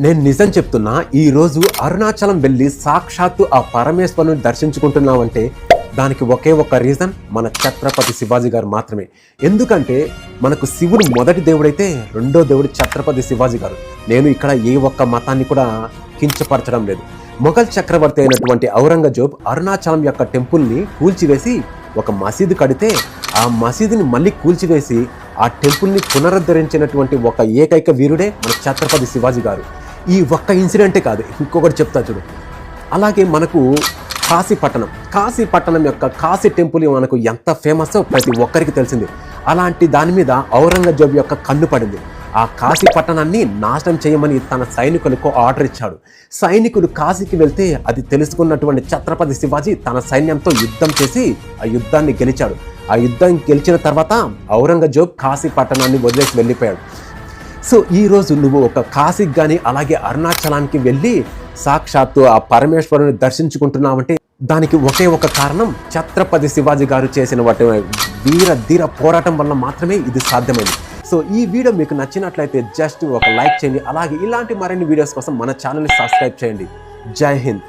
నేను నిజం చెప్తున్నా, ఈరోజు అరుణాచలం వెళ్ళి సాక్షాత్తు ఆ పరమేశ్వరుని దర్శించుకుంటున్నామంటే దానికి ఒకే ఒక్క రీజన్ మన ఛత్రపతి శివాజీ గారు మాత్రమే. ఎందుకంటే మనకు శివుడు మొదటి దేవుడైతే రెండో దేవుడు ఛత్రపతి శివాజీ గారు. నేను ఇక్కడ ఏ ఒక్క మతాన్ని కూడా కించపరచడం లేదు. మొఘల్ చక్రవర్తి అయినటువంటి ఔరంగజేబ్ అరుణాచలం యొక్క టెంపుల్ని కూల్చివేసి ఒక మసీదు కడితే ఆ మసీదుని మళ్ళీ కూల్చివేసి ఆ టెంపుల్ని పునరుద్ధరించినటువంటి ఒక ఏకైక వీరుడే మన ఛత్రపతి శివాజీ గారు. ఈ ఒక్క ఇన్సిడెంటే కాదు, ఇంకొకటి చెప్తా చూడు. అలాగే మనకు కాశీపట్టణం యొక్క కాశీ టెంపుల్ మనకు ఎంత ఫేమస్ ప్రతి ఒక్కరికి తెలిసింది. అలాంటి దాని మీద ఔరంగజేబు యొక్క కన్ను పడింది. ఆ కాశీ పట్టణాన్ని నాశనం చేయమని తన సైనికులకు ఆర్డర్ ఇచ్చాడు. సైనికులు కాశీకి వెళ్తే అది తెలుసుకున్నటువంటి ఛత్రపతి శివాజీ తన సైన్యంతో యుద్ధం చేసి ఆ యుద్ధాన్ని గెలిచాడు. ఆ యుద్ధం గెలిచిన తర్వాత ఔరంగజేబు కాశీ పట్టణాన్ని వదిలేసి వెళ్ళిపోయాడు. సో ఈరోజు నువ్వు ఒక కాశీకి కానీ అలాగే అరుణాచలానికి వెళ్ళి సాక్షాత్తు ఆ పరమేశ్వరుని దర్శించుకుంటున్నావంటే దానికి ఒకే ఒక కారణం ఛత్రపతి శివాజీ గారు చేసిన వాటి ధీర పోరాటం వల్ల మాత్రమే ఇది సాధ్యమైంది. సో ఈ వీడియో మీకు నచ్చినట్లయితే జస్ట్ ఒక లైక్ చేయండి. అలాగే ఇలాంటి మరిన్ని వీడియోస్ కోసం మన ఛానల్ని సబ్స్క్రైబ్ చేయండి. జై హింద్.